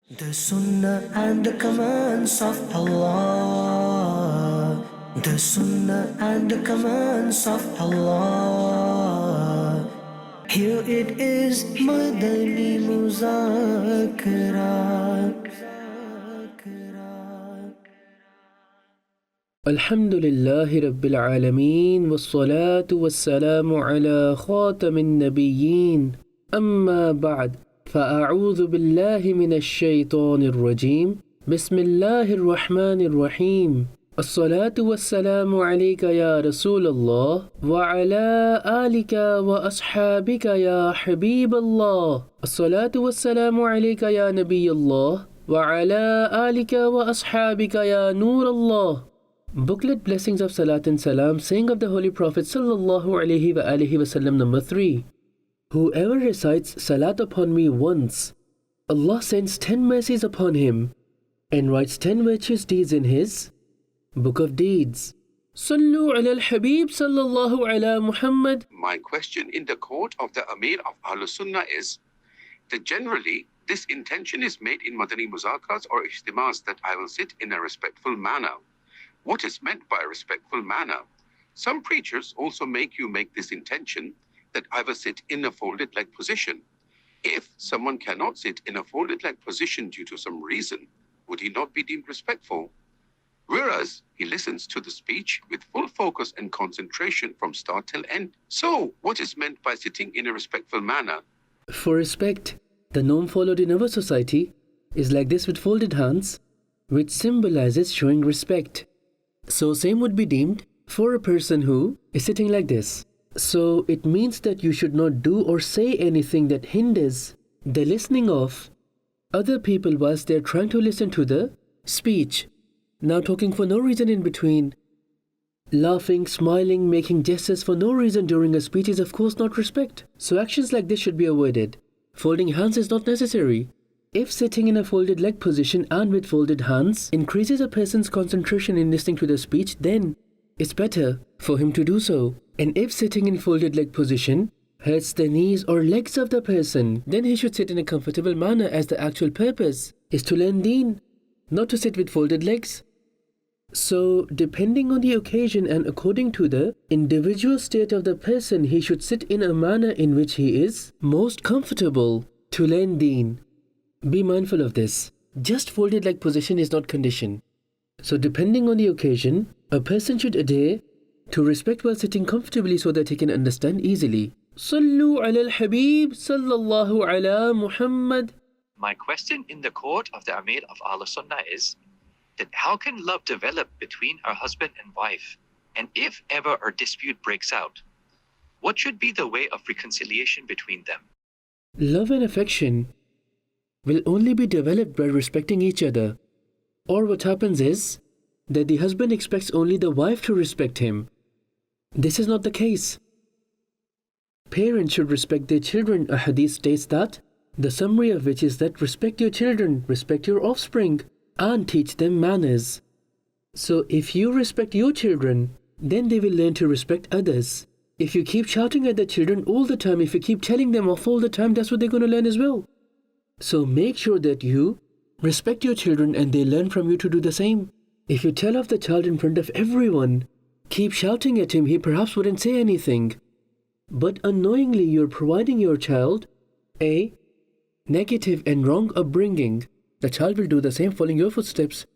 The Sunnah and the commands of Allah. The Sunnah and the commands of Allah. Here it is, Madani Muzakarah. Alhamdulillahi Rabbil Alameen Wassalatu wassalamu ala khatamin nabiyyin Amma ba'd فأعوذ بالله من الشيطان الرجيم بسم الله الرحمن الرحيم الصلاة والسلام عليك يا رسول الله وعلى آلك وأصحابك يا حبيب الله الصلاة والسلام عليك يا نبي الله وعلى آلك وأصحابك يا نور الله. Booklet Blessings of Salat and Salam, saying of the Holy Prophet sallallahu alaihi wasallam, number 3. Whoever recites Salat upon me once, Allah sends 10 mercies upon him and writes 10 virtuous deeds in his book of deeds. Sallu ala al-Habib sallallahu ala Muhammad. My question in the court of the Amir of Ahlus Sunnah is that generally this intention is made in Madani Muzakarahs or Ijtimas that I will sit in a respectful manner. What is meant by a respectful manner? Some preachers also make you make this intention that I will sit in a folded leg position. If someone cannot sit in a folded leg position due to some reason, would he not be deemed respectful? Whereas he listens to the speech with full focus and concentration from start till end. So, what is meant by sitting in a respectful manner? For respect, the norm followed in our society is like this with folded hands, which symbolizes showing respect. So same would be deemed for a person who is sitting like this. So it means that you should not do or say anything that hinders the listening of other people whilst they're trying to listen to the speech. Now talking for no reason in between, laughing, smiling, making gestures for no reason during a speech is of course not respect. So actions like this should be avoided. Folding hands is not necessary. If sitting in a folded leg position and with folded hands increases a person's concentration in listening to the speech, then it's better for him to do so. And if sitting in folded leg position hurts the knees or legs of the person, then he should sit in a comfortable manner, as the actual purpose is to learn deen, not to sit with folded legs. So depending on the occasion and according to the individual state of the person, he should sit in a manner in which he is most comfortable to learn deen. Be mindful of this. Just folded leg position is not condition. So depending on the occasion, a person should adhere to respect while sitting comfortably so that he can understand easily. Sallu ala al-Habib sallallahu ala Muhammad. My question in the court of the Amir of Ahlus Sunnah is that how can love develop between a husband and wife? And if ever a dispute breaks out, what should be the way of reconciliation between them? Love and affection will only be developed by respecting each other. Or what happens is that the husband expects only the wife to respect him. This is not the case. Parents should respect their children. A hadith states that, the summary of which is that respect your children, respect your offspring, and teach them manners. So if you respect your children, then they will learn to respect others. If you keep shouting at the children all the time, if you keep telling them off all the time, that's what they're going to learn as well. So make sure that you respect your children and they learn from you to do the same. If you tell off the child in front of everyone, keep shouting at him, he perhaps wouldn't say anything. But unknowingly you're providing your child a negative and wrong upbringing. The child will do the same, following your footsteps.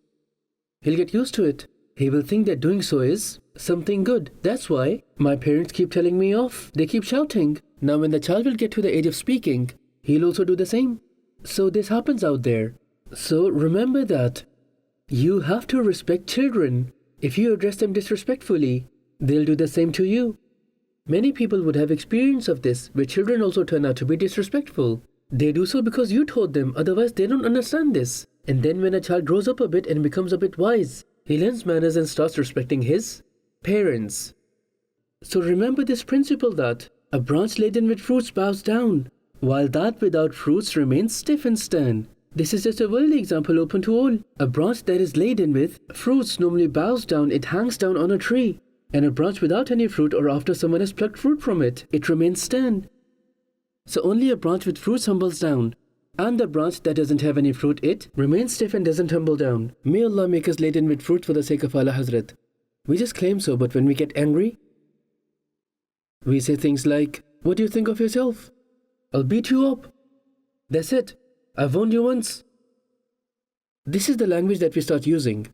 He'll get used to it. He will think that doing so is something good. That's why my parents keep telling me off. They keep shouting. Now when the child will get to the age of speaking, he'll also do the same. So this happens out there. So remember that you have to respect children. If you address them disrespectfully, they'll do the same to you. Many people would have experience of this, where children also turn out to be disrespectful. They do so because you taught them, otherwise they don't understand this. And then when a child grows up a bit and becomes a bit wise, he learns manners and starts respecting his parents. So remember this principle that a branch laden with fruits bows down, while that without fruits remains stiff and stern. This is just a worldly example open to all. A branch that is laden with fruits normally bows down, it hangs down on a tree. And a branch without any fruit or after someone has plucked fruit from it, it remains stern. So only a branch with fruits humbles down. And the branch that doesn't have any fruit, it remains stiff and doesn't tumble down. May Allah make us laden with fruit for the sake of Allah Hazrat. We just claim so, but when we get angry, we say things like, "What do you think of yourself? I'll beat you up. That's it. I've warned you once." This is the language that we start using.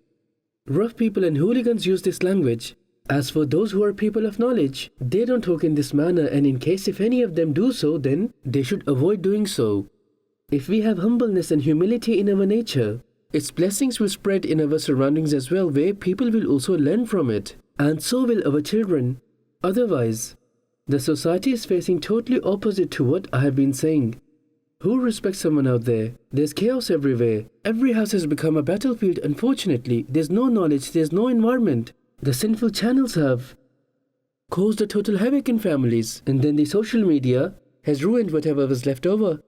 Rough people and hooligans use this language. As for those who are people of knowledge, they don't talk in this manner, and in case if any of them do so, then they should avoid doing so. If we have humbleness and humility in our nature, its blessings will spread in our surroundings as well, where people will also learn from it, and so will our children. Otherwise, the society is facing totally opposite to what I have been saying. Who respects someone out there? There's chaos everywhere. Every house has become a battlefield. Unfortunately, there's no knowledge, there's no environment. The sinful channels have caused a total havoc in families, and then the social media has ruined whatever was left over.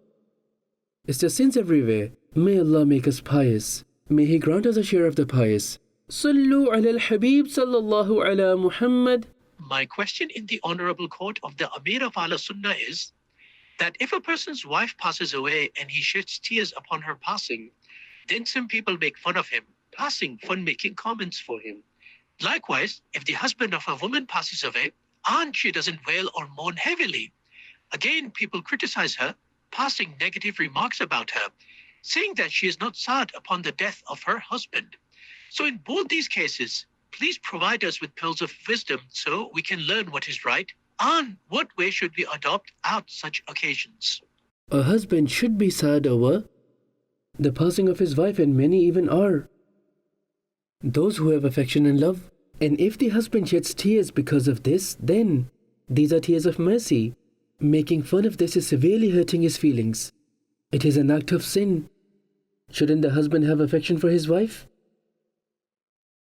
It's just sins everywhere. May Allah make us pious. May He grant us a share of the pious. Sallu ala al-Habib sallallahu ala Muhammad. My question in the Honorable Court of the Amir of Al Sunnah is that if a person's wife passes away and he sheds tears upon her passing, then some people make fun of him, passing fun-making comments for him. Likewise, if the husband of a woman passes away and she doesn't wail or mourn heavily, again people criticize her, passing negative remarks about her, saying that she is not sad upon the death of her husband. So in both these cases, please provide us with pearls of wisdom so we can learn what is right and what way should we adopt at such occasions. A husband should be sad over the passing of his wife, and many even are. Those who have affection and love. And if the husband sheds tears because of this, then these are tears of mercy. Making fun of this is severely hurting his feelings. It is an act of sin. Shouldn't the husband have affection for his wife?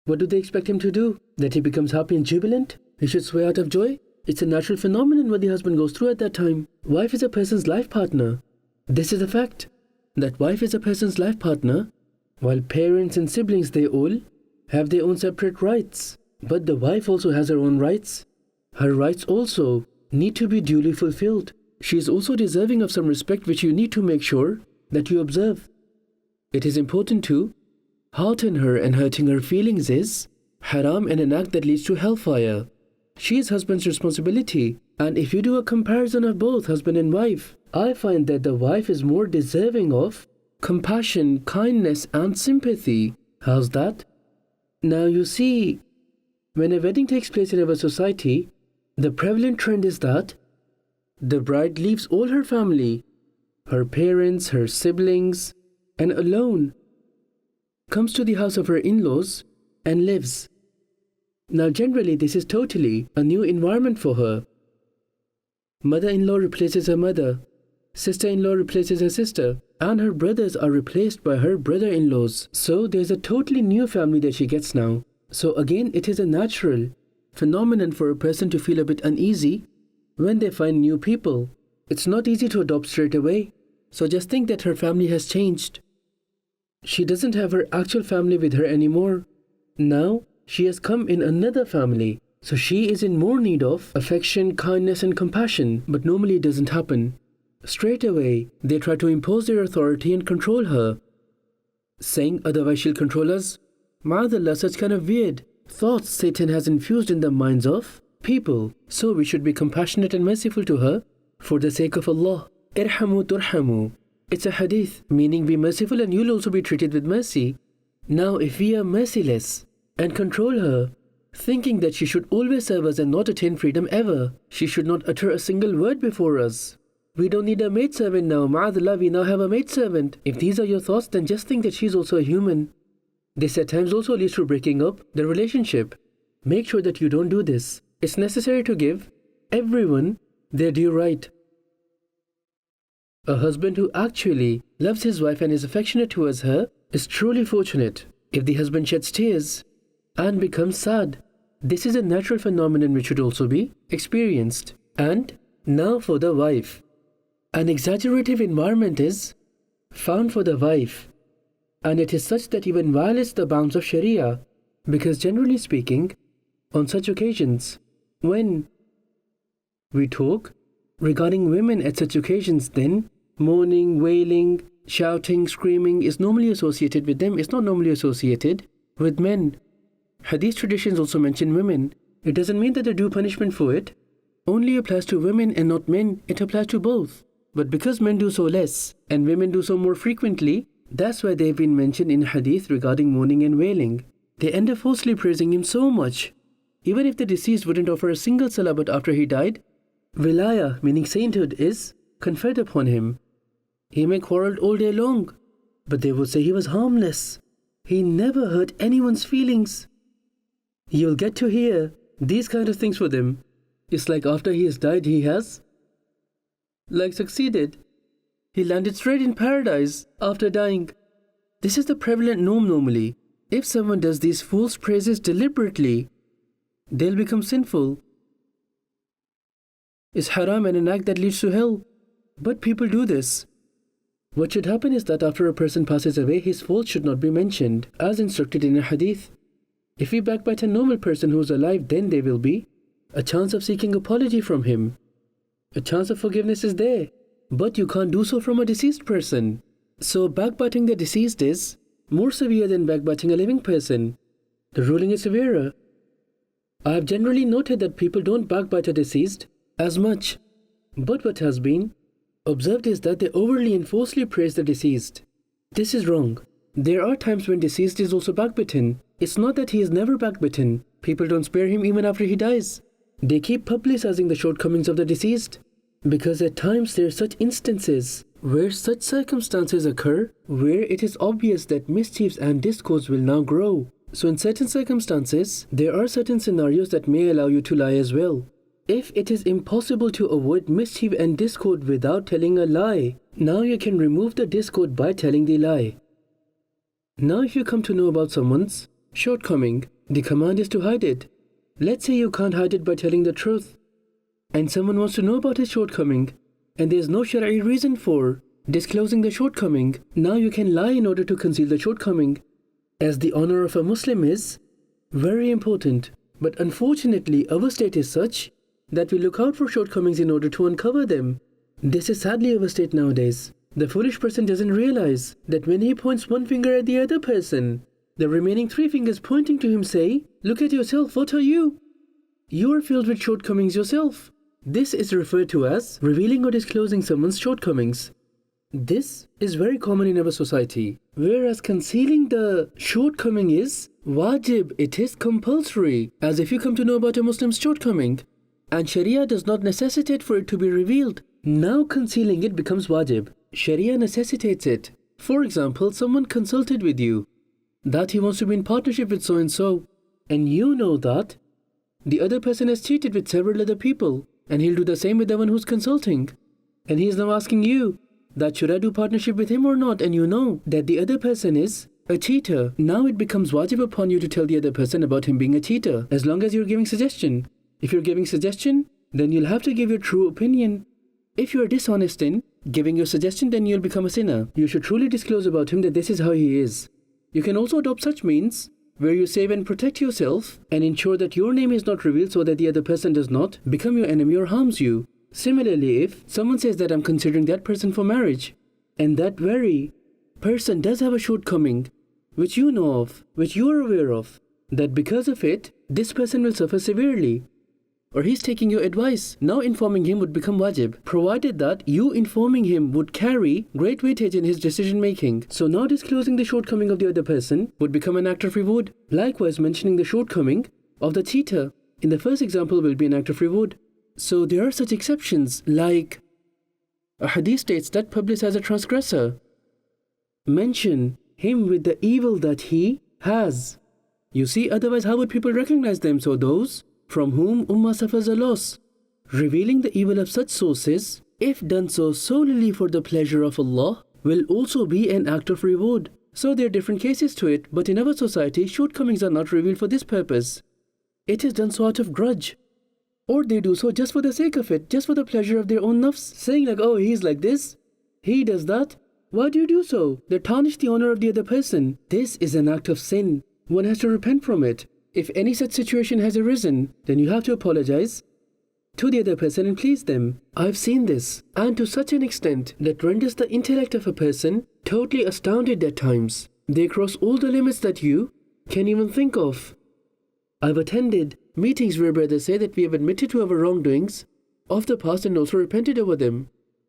What do they expect him to do? That he becomes happy and jubilant? He should swear out of joy? It's a natural phenomenon what the husband goes through at that time. Wife is a person's life partner. This is a fact. That wife is a person's life partner, while parents and siblings, they all have their own separate rights. But the wife also has her own rights. Her rights also need to be duly fulfilled. She is also deserving of some respect which you need to make sure that you observe. It is important to hearten her, and hurting her feelings is haram and an act that leads to hellfire. She is husband's responsibility, and if you do a comparison of both husband and wife, I find that the wife is more deserving of compassion, kindness and sympathy. How's that? Now you see, when a wedding takes place in our society, the prevalent trend is that the bride leaves all her family, her parents, her siblings, and alone comes to the house of her in-laws and lives. Now generally this is totally a new environment for her. Mother-in-law replaces her mother, sister-in-law replaces her sister, and her brothers are replaced by her brother-in-laws. So there's a totally new family that she gets now. So again, it is a natural phenomenon for a person to feel a bit uneasy when they find new people. It's not easy to adopt straight away. So just think that her family has changed. She doesn't have her actual family with her anymore. Now she has come in another family. So she is in more need of affection, kindness and compassion. But normally it doesn't happen. Straight away, they try to impose their authority and control her, saying otherwise she'll control us. Ma'adallah, such kind of weird thoughts Satan has infused in the minds of people. So we should be compassionate and merciful to her for the sake of Allah. Irhamu turhamu. It's a hadith, meaning be merciful and you'll also be treated with mercy. Now if we are merciless and control her, thinking that she should always serve us and not attain freedom ever, she should not utter a single word before us. We don't need a maidservant now. Ma'adallah, we now have a maidservant. If these are your thoughts, then just think that she's also a human. This at times also leads to breaking up the relationship. Make sure that you don't do this. It's necessary to give everyone their due right. A husband who actually loves his wife and is affectionate towards her is truly fortunate. If the husband sheds tears and becomes sad, this is a natural phenomenon which should also be experienced. And now for the wife. An exaggerative environment is found for the wife, and it is such that even violates the bounds of Sharia, because generally speaking, on such occasions, when we talk regarding women at such occasions, then mourning, wailing, shouting, screaming is normally associated with them. It's not normally associated with men. Hadith traditions also mention women. It doesn't mean that the due punishment for it only applies to women and not men. It applies to both. But because men do so less and women do so more frequently, that's why they've been mentioned in hadith regarding mourning and wailing. They end up falsely praising him so much. Even if the deceased wouldn't offer a single salah, but after he died, wilaya, meaning sainthood, is conferred upon him. He may quarrel all day long, but they would say he was harmless. He never hurt anyone's feelings. You'll get to hear these kind of things for them. It's like after he has died, he has succeeded. He landed straight in paradise after dying. This is the prevalent norm normally. If someone does these false praises deliberately, they'll become sinful. It's haram and an act that leads to hell. But people do this. What should happen is that after a person passes away, his fault should not be mentioned, as instructed in a hadith. If we backbite a normal person who is alive, then there will be a chance of seeking apology from him. A chance of forgiveness is there. But you can't do so from a deceased person. So backbiting the deceased is more severe than backbiting a living person. The ruling is severer. I have generally noted that people don't backbite a deceased as much. But what has been observed is that they overly and falsely praise the deceased. This is wrong. There are times when deceased is also backbitten. It's not that he is never backbitten. People don't spare him even after he dies. They keep publicizing the shortcomings of the deceased. Because at times there are such instances where such circumstances occur where it is obvious that mischiefs and discords will now grow. So in certain circumstances, there are certain scenarios that may allow you to lie as well. If it is impossible to avoid mischief and discord without telling a lie, now you can remove the discord by telling the lie. Now if you come to know about someone's shortcoming, the command is to hide it. Let's say you can't hide it by telling the truth, and someone wants to know about his shortcoming, and there's no Shari'i reason for disclosing the shortcoming. Now you can lie in order to conceal the shortcoming, as the honor of a Muslim is very important. But unfortunately, our state is such that we look out for shortcomings in order to uncover them. This is sadly our state nowadays. The foolish person doesn't realize that when he points one finger at the other person, the remaining 3 fingers pointing to him say, "Look at yourself, what are you? You are filled with shortcomings yourself." This is referred to as revealing or disclosing someone's shortcomings. This is very common in our society, whereas concealing the shortcoming is wajib, it is compulsory, as if you come to know about a Muslim's shortcoming, and Sharia does not necessitate for it to be revealed. Now concealing it becomes wajib. Sharia necessitates it. For example, someone consulted with you that he wants to be in partnership with so-and-so, and you know that the other person has cheated with several other people, and he'll do the same with the one who's consulting. And he is now asking you that should I do partnership with him or not, and you know that the other person is a cheater. Now it becomes wajib upon you to tell the other person about him being a cheater, as long as you're giving suggestion. If you're giving suggestion, then you'll have to give your true opinion. If you're dishonest in giving your suggestion, then you'll become a sinner. You should truly disclose about him that this is how he is. You can also adopt such means where you save and protect yourself and ensure that your name is not revealed so that the other person does not become your enemy or harms you. Similarly, if someone says that I'm considering that person for marriage, and that very person does have a shortcoming, which you know of, which you are aware of, that because of it, this person will suffer severely, or he's taking your advice, now informing him would become wajib, provided that you informing him would carry great weightage in his decision making. So now disclosing the shortcoming of the other person would become an act of reward. Likewise, mentioning the shortcoming of the cheater in the first example will be an act of reward. So there are such exceptions, like a hadith states that publicize a transgressor, mention him with the evil that he has. You see, otherwise how would people recognize them? So those from whom Ummah suffers a loss. Revealing the evil of such sources, if done so solely for the pleasure of Allah, will also be an act of reward. So there are different cases to it, but in our society, shortcomings are not revealed for this purpose. It is done so out of grudge. Or they do so just for the sake of it, just for the pleasure of their own nafs, saying like, oh, he's like this, he does that. Why do you do so? They tarnish the honor of the other person. This is an act of sin. One has to repent from it. If any such situation has arisen, then you have to apologize to the other person and please them. I've seen this, and to such an extent that renders the intellect of a person totally astounded at times. They cross all the limits that you can even think of. I've attended meetings where brothers say that we have admitted to our wrongdoings of the past and also repented over them.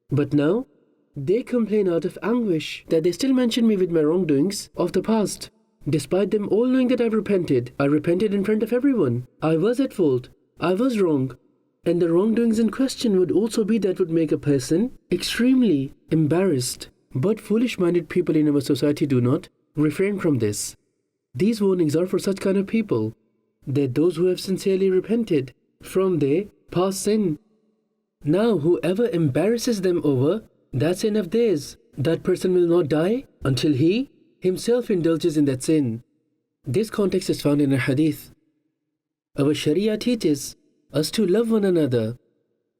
But now, they complain out of anguish that they still mention me with my wrongdoings of the past. Despite them all knowing that I've repented, I repented in front of everyone. I was at fault. I was wrong. And the wrongdoings in question would also be that would make a person extremely embarrassed. But foolish-minded people in our society do not refrain from this. These warnings are for such kind of people, that those who have sincerely repented from their past sin. Now whoever embarrasses them over that sin of theirs, that person will not die until he himself indulges in that sin. This context is found in a hadith. Our Sharia teaches us to love one another.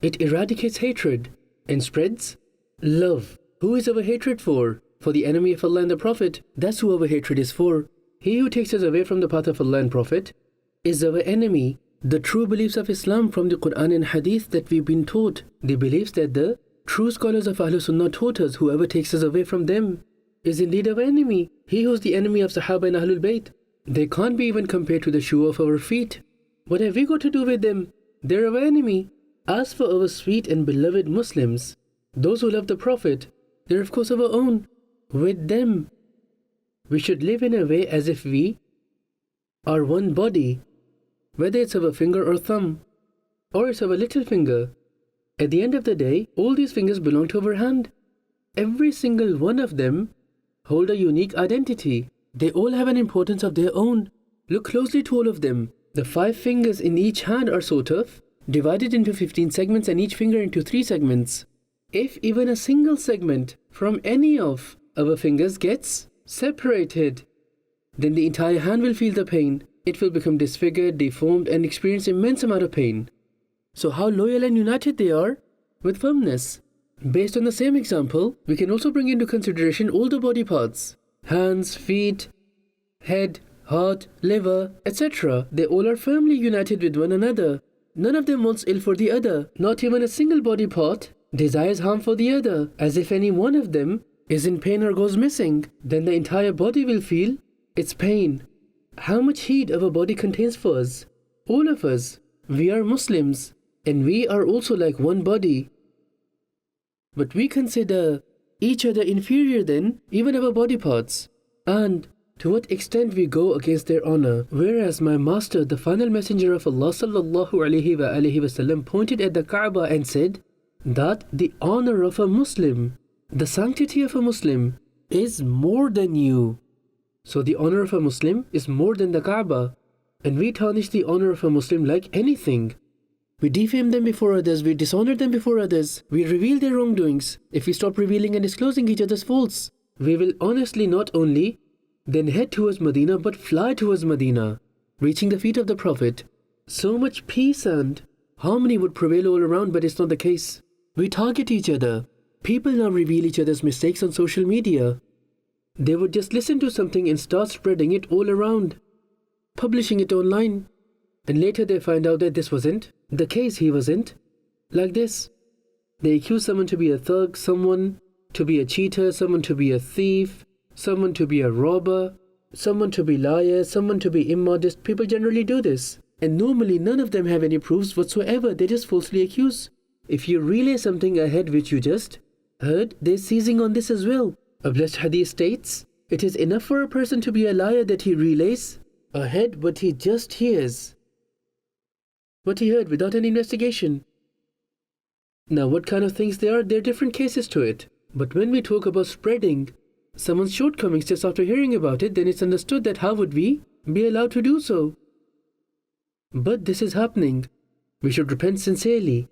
It eradicates hatred and spreads love. Who is our hatred for? For the enemy of Allah and the Prophet. That's who our hatred is for. He who takes us away from the path of Allah and Prophet is our enemy. The true beliefs of Islam from the Quran and Hadith that we've been taught, the beliefs that the true scholars of Ahlul Sunnah taught us, whoever takes us away from them is indeed our enemy. He who is the enemy of Sahaba and Ahlul Bayt. They can't be even compared to the shoe of our feet. What have we got to do with them? They're our enemy. As for our sweet and beloved Muslims, those who love the Prophet, they're of course our own. With them, we should live in a way as if we are one body, whether it's our finger or thumb, or it's our little finger. At the end of the day, all these fingers belong to our hand. Every single one of them hold a unique identity. They all have an importance of their own. Look closely to all of them. The 5 fingers in each hand are sort of divided into 15 segments and each finger into 3 segments. If even a single segment from any of our fingers gets separated, then the entire hand will feel the pain. It will become disfigured, deformed, and experience immense amount of pain. So how loyal and united they are with firmness. Based on the same example, we can also bring into consideration all the body parts. Hands, feet, head, heart, liver, etc. They all are firmly united with one another. None of them wants ill for the other. Not even a single body part desires harm for the other. As if any one of them is in pain or goes missing, then the entire body will feel its pain. How much heat our body contains for us. All of us, we are Muslims, and we are also like one body. But we consider each other inferior than even our body parts. And to what extent we go against their honor. Whereas my master, the final messenger of Allah sallallahu alaihi wasallam, pointed at the Kaaba and said that the honor of a Muslim, the sanctity of a Muslim is more than you. So the honor of a Muslim is more than the Kaaba. And we tarnish the honor of a Muslim like anything. We defame them before others, we dishonor them before others, we reveal their wrongdoings. If we stop revealing and disclosing each other's faults, we will honestly not only then head towards Medina but fly towards Medina, reaching the feet of the Prophet. So much peace and harmony would prevail all around, but it's not the case. We target each other. People now reveal each other's mistakes on social media. They would just listen to something and start spreading it all around, publishing it online. And later they find out that this wasn't the case, he wasn't like this. They accuse someone to be a thug, someone to be a cheater, someone to be a thief, someone to be a robber, someone to be liar, someone to be immodest. People generally do this. And normally none of them have any proofs whatsoever. They just falsely accuse. If you relay something ahead which you just heard, they're seizing on this as well. A blessed hadith states, it is enough for a person to be a liar that he relays ahead what he just hears, what he heard without any investigation. Now what kind of things there are different cases to it. But when we talk about spreading someone's shortcomings just after hearing about it, then it's understood that how would we be allowed to do so? But this is happening. We should repent sincerely.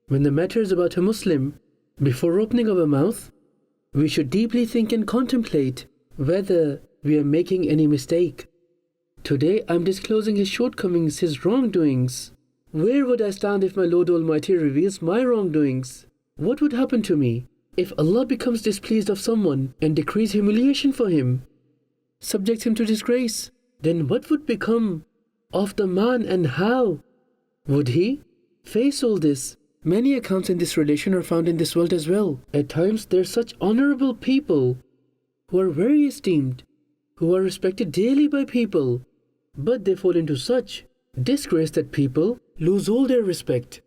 When the matter is about a Muslim, before opening our mouth, we should deeply think and contemplate whether we are making any mistake. Today I'm disclosing his shortcomings, his wrongdoings. Where would I stand if my Lord Almighty reveals my wrongdoings? What would happen to me if Allah becomes displeased of someone and decrees humiliation for him, subjects him to disgrace? Then what would become of the man, and how would he face all this? Many accounts in this relation are found in this world as well. At times there's such honorable people who are very esteemed, who are respected daily by people, but they fall into such disgrace that people lose all their respect.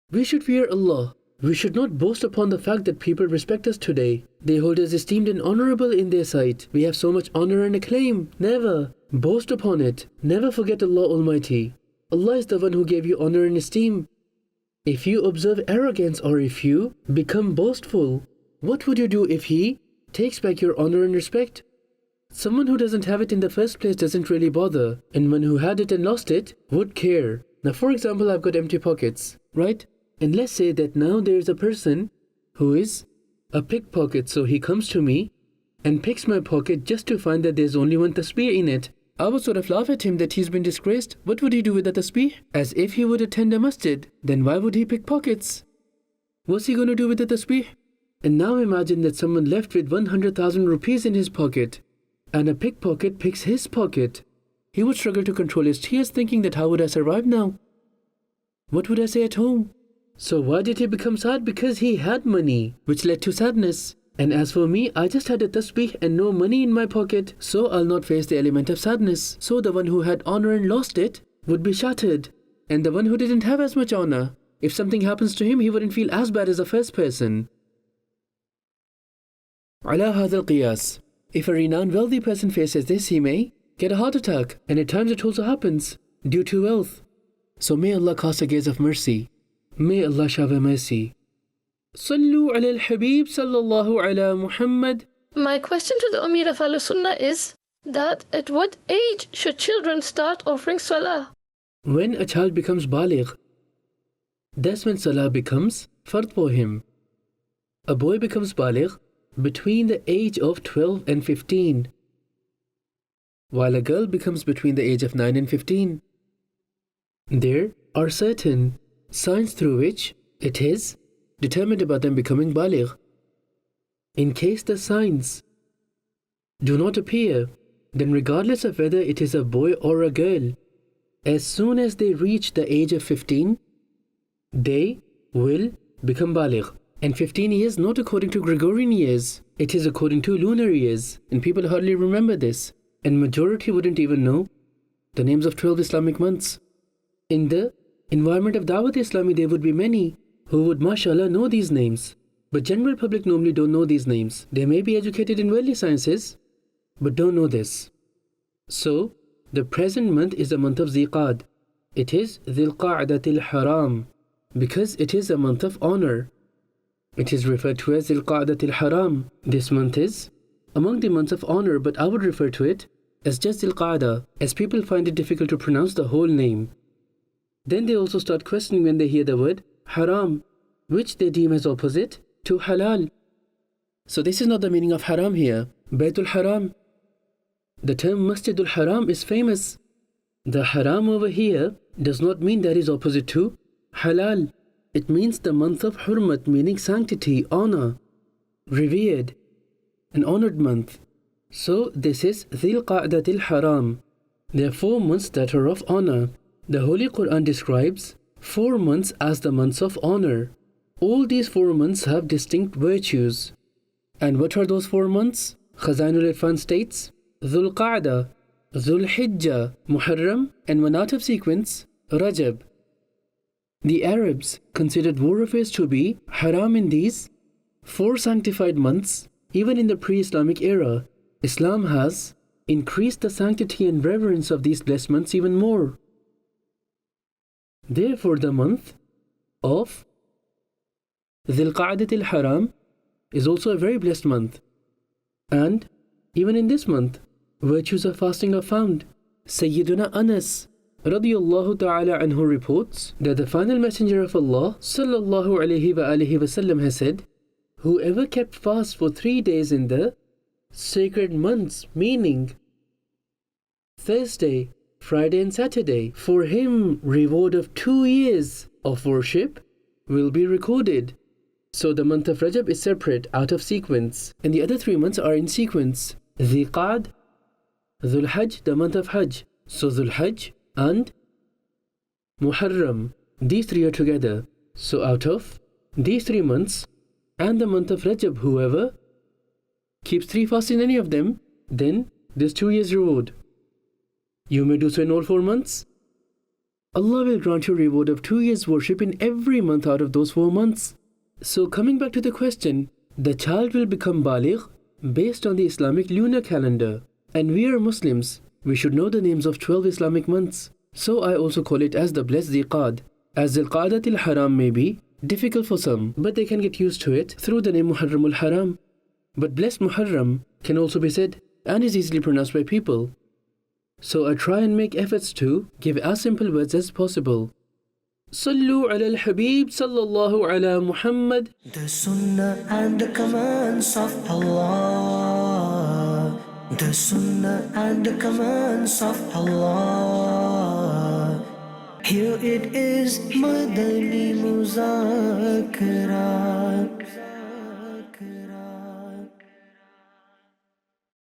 We should fear Allah. We should not boast upon the fact that people respect us today. They hold us esteemed and honorable in their sight. We have so much honor and acclaim. Never boast upon it. Never forget Allah Almighty. Allah is the one who gave you honor and esteem. If you observe arrogance or if you become boastful, what would you do if He takes back your honor and respect? Someone who doesn't have it in the first place doesn't really bother, and one who had it and lost it would care. Now, for example, I've got empty pockets, right? And let's say that now there is a person who is a pickpocket, so he comes to me and picks my pocket just to find that there's only one tasbih in it. I would sort of laugh at him that he's been disgraced. What would he do with the tasbih? As if he would attend a masjid. Then why would he pick pockets? What's he going to do with the tasbih? And now imagine that someone left with 100,000 rupees in his pocket, and a pickpocket picks his pocket. He would struggle to control his tears, thinking that how would I survive now? What would I say at home? So why did he become sad? Because he had money, which led to sadness. And as for me, I just had a tasbih and no money in my pocket, so I'll not face the element of sadness. So the one who had honor and lost it would be shattered. And the one who didn't have as much honor, if something happens to him, he wouldn't feel as bad as the first person. Ala hadha al-qiyas. If a renowned wealthy person faces this, he may get a heart attack. And at times it also happens due to wealth. So may Allah cast a gaze of mercy. May Allah shower mercy. Sallu ala al-Habib sallallahu ala Muhammad. My question to the Amir of Al-Sunnah is that at what age should children start offering salah? When a child becomes baligh, that's when salah becomes fard for him. A boy becomes baligh between the age of 12 and 15, while a girl becomes between the age of 9 and 15. There are certain signs through which it is determined about them becoming baligh. In case the signs do not appear, then regardless of whether it is a boy or a girl, as soon as they reach the age of 15, they will become baligh. And 15 years not according to Gregorian years, it is according to lunar years, and people hardly remember this, and majority wouldn't even know the names of 12 Islamic months. In the environment of Dawat Islami, there would be many who would, mashallah, know these names. But general public normally don't know these names. They may be educated in worldly sciences, but don't know this. So, the present month is the month of Ziqad. It is Dhil Qa'datil Haram, because it is a month of honor. It is referred to as Dhil Qa'datil Haram. This month is among the months of honor, but I would refer to it as just Dhil Qa'da, as people find it difficult to pronounce the whole name. Then they also start questioning when they hear the word haram, which they deem as opposite to halal. So this is not the meaning of haram here. Baytul Haram. The term Masjidul Haram is famous. The haram over here does not mean that is opposite to halal. It means the month of hurmat, meaning sanctity, honor, revered, an honored month. So this is Dhil Qa'datil Haram. There are 4 months that are of honor. The Holy Quran describes 4 months as the months of honor. All these 4 months have distinct virtues. And what are those 4 months? Khazainul Irfan states, Dhul Qa'da, Dhul Hijjah, Muharram, and one out of sequence, Rajab. The Arabs considered war affairs to be haram in these 4 sanctified months. Even in the pre-Islamic era, Islam has increased the sanctity and reverence of these blessed months even more. Therefore, the month of Dhil Qa'datil Haram is also a very blessed month. And even in this month, virtues of fasting are found. Sayyiduna Anas radiyallahu ta'ala anhu reports that the final messenger of Allah sallallahu alayhi wa alihi wasallam has said, whoever kept fast for 3 days in the sacred months, meaning Thursday, Friday and Saturday, for him reward of 2 years of worship will be recorded. So the month of Rajab is separate, out of sequence, and the other 3 months are in sequence. Dhiqad, Dhul Hajj, the month of Hajj. So Dhul Hajj and Muharram, these 3 are together. So out of these 3 months and the month of Rajab, whoever keeps 3 fasts in any of them, then there's 2 years reward. You may do so in all 4 months. Allah will grant you reward of 2 years worship in every month out of those 4 months. So coming back to the question, the child will become baligh based on the Islamic lunar calendar. And we are Muslims, we should know the names of 12 Islamic months. So I also call it as the blessed Ziqad, as Zilqadatil Haram may be difficult for some, but they can get used to it through the name Muharramul Haram. But blessed Muharram can also be said and is easily pronounced by people. So I try and make efforts to give as simple words as possible. Sallu ala al-Habib sallallahu ala Muhammad. The Sunnah and the commands of Allah. The Sunnah and the commands of Allah. Here it is, Madani Muzakarah.